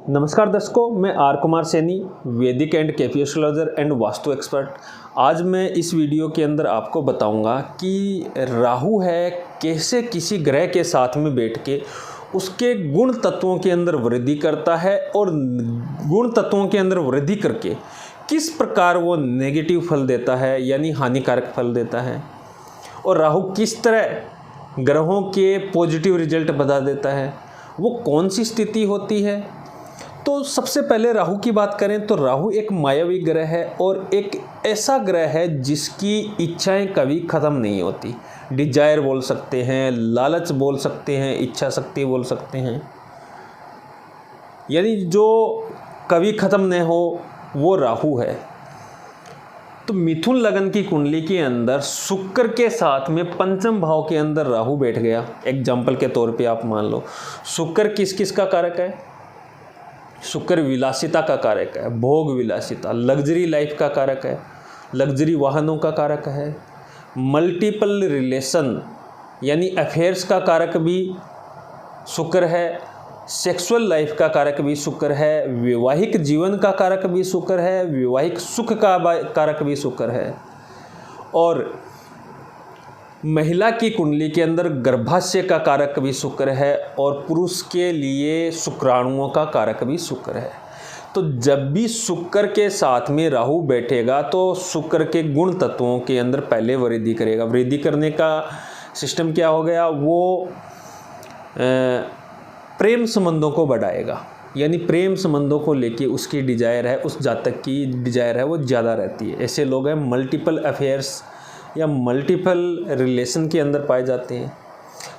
नमस्कार दर्शकों, मैं आर कुमार सैनी, वैदिक एंड कैफी एस्ट्रोलॉजर एंड वास्तु एक्सपर्ट। आज मैं इस वीडियो के अंदर आपको बताऊंगा कि राहु है कैसे किसी ग्रह के साथ में बैठ के उसके गुण तत्वों के अंदर वृद्धि करता है और गुण तत्वों के अंदर वृद्धि करके किस प्रकार वो नेगेटिव फल देता है यानी हानिकारक फल देता है, और राहु किस तरह ग्रहों के पॉजिटिव रिजल्ट बता देता है, वो कौन सी स्थिति होती है। तो सबसे पहले राहु की बात करें तो राहु एक मायावी ग्रह है और एक ऐसा ग्रह है जिसकी इच्छाएं कभी ख़त्म नहीं होती। डिजायर बोल सकते हैं, लालच बोल सकते हैं, इच्छा शक्ति बोल सकते हैं, यानी जो कभी ख़त्म न हो वो राहु है। तो मिथुन लगन की कुंडली के अंदर शुक्र के साथ में पंचम भाव के अंदर राहु बैठ गया। एग्जाम्पल के तौर पे आप मान लो, शुक्र किस किस का कारक है? शुक्र विलासिता का कारक है, भोग विलासिता, लग्जरी लाइफ का कारक है, लग्जरी वाहनों का कारक है, मल्टीपल रिलेशन यानी अफेयर्स का कारक भी शुक्र है, सेक्सुअल लाइफ का कारक भी शुक्र है, वैवाहिक जीवन का कारक भी शुक्र है, वैवाहिक सुख का कारक भी शुक्र है, और महिला की कुंडली के अंदर गर्भाशय का कारक भी शुक्र है, और पुरुष के लिए शुक्राणुओं का कारक भी शुक्र है। तो जब भी शुक्र के साथ में राहु बैठेगा तो शुक्र के गुण तत्वों के अंदर पहले वृद्धि करेगा। वृद्धि करने का सिस्टम क्या हो गया? वो प्रेम संबंधों को बढ़ाएगा, यानी प्रेम संबंधों को लेके उसकी डिजायर है, उस जातक की डिजायर है वो ज़्यादा रहती है। ऐसे लोग हैं मल्टीपल अफेयर्स या मल्टीपल रिलेशन के अंदर पाए जाते हैं।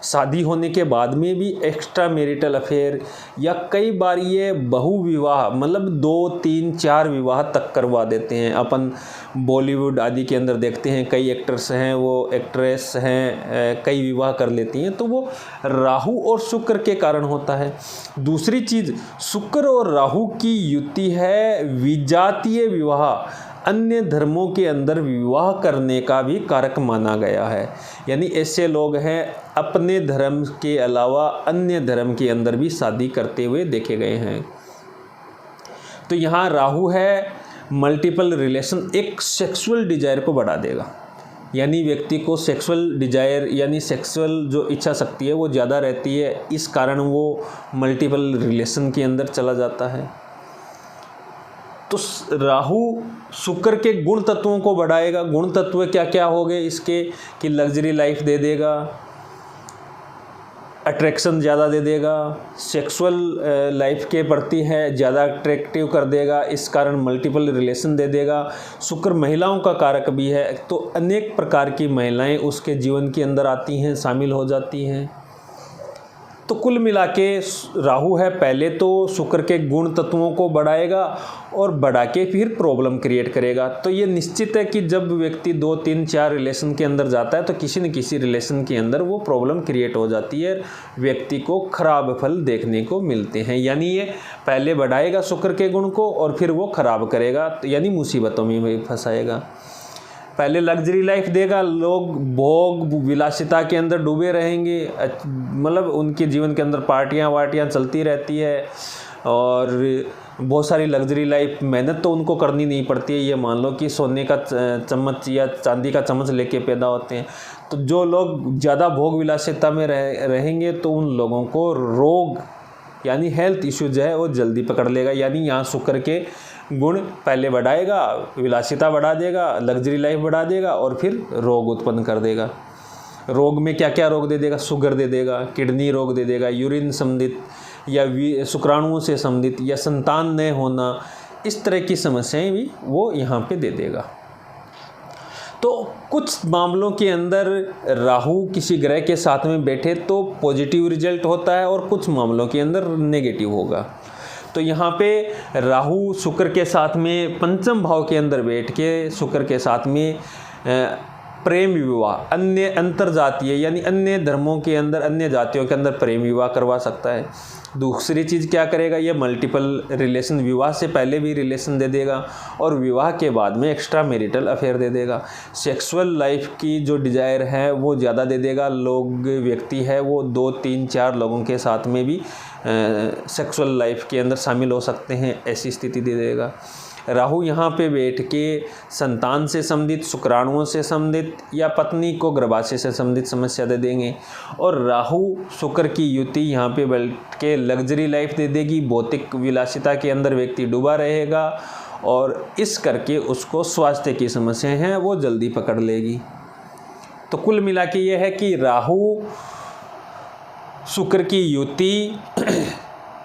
शादी होने के बाद में भी एक्स्ट्रा मैरिटल अफेयर, या कई बार ये बहु विवाह मतलब 2, 3, 4 विवाह तक करवा देते हैं। अपन बॉलीवुड आदि के अंदर देखते हैं, कई एक्टर्स हैं, वो एक्ट्रेस हैं, कई विवाह कर लेती हैं, तो वो राहु और शुक्र के कारण होता है। दूसरी चीज़, शुक्र और राहु की युति है विजातीय विवाह, अन्य धर्मों के अंदर विवाह करने का भी कारक माना गया है। यानी ऐसे लोग हैं अपने धर्म के अलावा अन्य धर्म के अंदर भी शादी करते हुए देखे गए हैं। तो यहाँ राहु है मल्टीपल रिलेशन, एक सेक्सुअल डिजायर को बढ़ा देगा, यानी व्यक्ति को सेक्सुअल डिजायर यानी सेक्सुअल जो इच्छा शक्ति है वो ज़्यादा रहती है, इस कारण वो मल्टीपल रिलेशन के अंदर चला जाता है। तो राहु शुक्र के गुण तत्वों को बढ़ाएगा। गुण तत्व क्या क्या हो गए इसके कि लग्जरी लाइफ दे देगा, अट्रैक्शन ज़्यादा दे देगा, सेक्सुअल लाइफ के प्रति है ज़्यादा अट्रैक्टिव कर देगा, इस कारण मल्टीपल रिलेशन दे देगा। शुक्र महिलाओं का कारक भी है, तो अनेक प्रकार की महिलाएं उसके जीवन के अंदर आती हैं, शामिल हो जाती हैं। तो कुल मिला के राहु है पहले तो शुक्र के गुण तत्वों को बढ़ाएगा और बढ़ा के फिर प्रॉब्लम क्रिएट करेगा। तो ये निश्चित है कि जब व्यक्ति 2, 3, 4 रिलेशन के अंदर जाता है तो किसी न किसी रिलेशन के अंदर वो प्रॉब्लम क्रिएट हो जाती है, व्यक्ति को खराब फल देखने को मिलते हैं। यानी ये पहले बढ़ाएगा शुक्र के गुण को और फिर वो खराब करेगा, यानी मुसीबतों में फंसाएगा। पहले लग्जरी लाइफ देगा, लोग भोग विलासिता के अंदर डूबे रहेंगे, मतलब उनके जीवन के अंदर पार्टियां वार्टियां चलती रहती है और बहुत सारी लग्जरी लाइफ। मेहनत तो उनको करनी नहीं पड़ती है, ये मान लो कि सोने का चम्मच या चांदी का चम्मच लेके पैदा होते हैं। तो जो लोग ज़्यादा भोग विलासिता में रहेंगे तो उन लोगों को रोग यानी हेल्थ इश्यू जो है वो जल्दी पकड़ लेगा। यानी यहाँ शुक्र के गुण पहले बढ़ाएगा, विलासिता बढ़ा देगा, लग्जरी लाइफ बढ़ा देगा और फिर रोग उत्पन्न कर देगा। रोग में क्या क्या रोग दे देगा? शुगर दे देगा, किडनी रोग दे देगा, यूरिन संबंधित या शुक्राणुओं से संबंधित या संतान न होना, इस तरह की समस्याएं भी वो यहाँ पे दे देगा। तो कुछ मामलों के अंदर राहु किसी ग्रह के साथ में बैठे तो पॉजिटिव रिजल्ट होता है और कुछ मामलों के अंदर नेगेटिव होगा। तो यहाँ पे राहु शुक्र के साथ में पंचम भाव के अंदर बैठ के शुक्र के साथ में प्रेम विवाह, अन्य अंतर जातीय यानी अन्य धर्मों के अंदर, अन्य जातियों के अंदर प्रेम विवाह करवा सकता है। दूसरी चीज़ क्या करेगा, ये मल्टीपल रिलेशन, विवाह से पहले भी रिलेशन दे देगा और विवाह के बाद में एक्स्ट्रा मैरिटल अफेयर दे देगा। सेक्सुअल लाइफ की जो डिज़ायर है वो ज़्यादा दे देगा। व्यक्ति है वो 2, 3, 4 लोगों के साथ में भी सेक्सुअल लाइफ के अंदर शामिल हो सकते हैं, ऐसी स्थिति दे देगा। राहु यहाँ पे बैठ के संतान से संबंधित, शुक्राणुओं से संबंधित या पत्नी को गर्भाशय से संबंधित समस्या दे देंगे। और राहु शुक्र की युति यहाँ पे बैठ के लग्जरी लाइफ दे देगी, भौतिक विलासिता के अंदर व्यक्ति डूबा रहेगा और इस करके उसको स्वास्थ्य की समस्याएं हैं वो जल्दी पकड़ लेगी। तो कुल मिला के ये है कि राहु शुक्र की युति,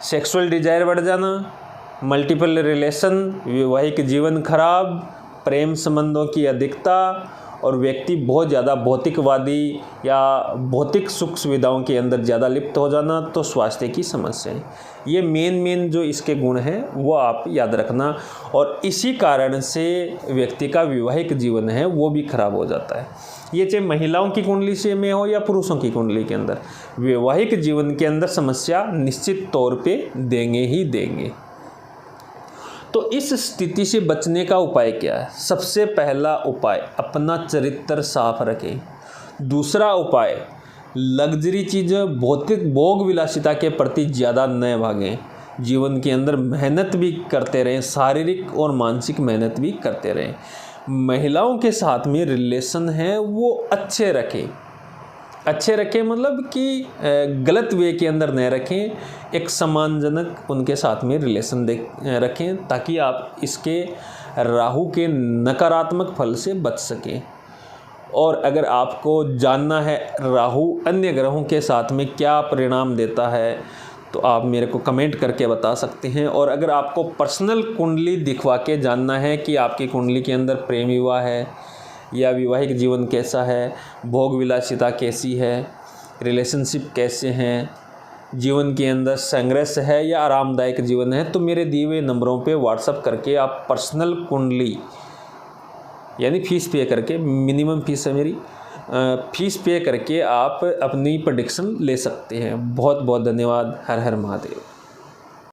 सेक्सुअल डिजायर बढ़ जाना, मल्टीपल रिलेशन, वैवाहिक जीवन खराब, प्रेम संबंधों की अधिकता और व्यक्ति बहुत ज़्यादा भौतिकवादी या भौतिक सुख सुविधाओं के अंदर ज़्यादा लिप्त हो जाना, तो स्वास्थ्य की समस्याएं। ये मेन जो इसके गुण हैं वो आप याद रखना। और इसी कारण से व्यक्ति का वैवाहिक जीवन है वो भी खराब हो जाता है। ये चाहे महिलाओं की कुंडली से में हो या पुरुषों की कुंडली के अंदर, वैवाहिक जीवन के अंदर समस्या निश्चित तौर पे देंगे ही देंगे। तो इस स्थिति से बचने का उपाय क्या है? सबसे पहला उपाय, अपना चरित्र साफ रखें। दूसरा उपाय, लग्जरी चीज़ें, भौतिक भोग विलासिता के प्रति ज़्यादा न भागें। जीवन के अंदर मेहनत भी करते रहें, शारीरिक और मानसिक मेहनत भी करते रहें। महिलाओं के साथ में रिलेशन है वो अच्छे रखें मतलब कि गलत वे के अंदर न रखें, एक सम्मानजनक उनके साथ में रिलेशन रखें ताकि आप इसके राहु के नकारात्मक फल से बच सकें। और अगर आपको जानना है राहु अन्य ग्रहों के साथ में क्या परिणाम देता है तो आप मेरे को कमेंट करके बता सकते हैं। और अगर आपको पर्सनल कुंडली दिखवा के जानना है कि आपकी कुंडली के अंदर प्रेम विवाह है या वैवाहिक जीवन कैसा है, भोग विलासिता कैसी है, रिलेशनशिप कैसे हैं, जीवन के अंदर संघर्ष है या आरामदायक जीवन है, तो मेरे दिए हुए नंबरों पे व्हाट्सअप करके आप पर्सनल कुंडली यानी फ़ीस पे करके, मिनिमम फ़ीस है मेरी, फ़ीस पे करके आप अपनी प्रेडिक्शन ले सकते हैं। बहुत बहुत धन्यवाद। हर हर महादेव।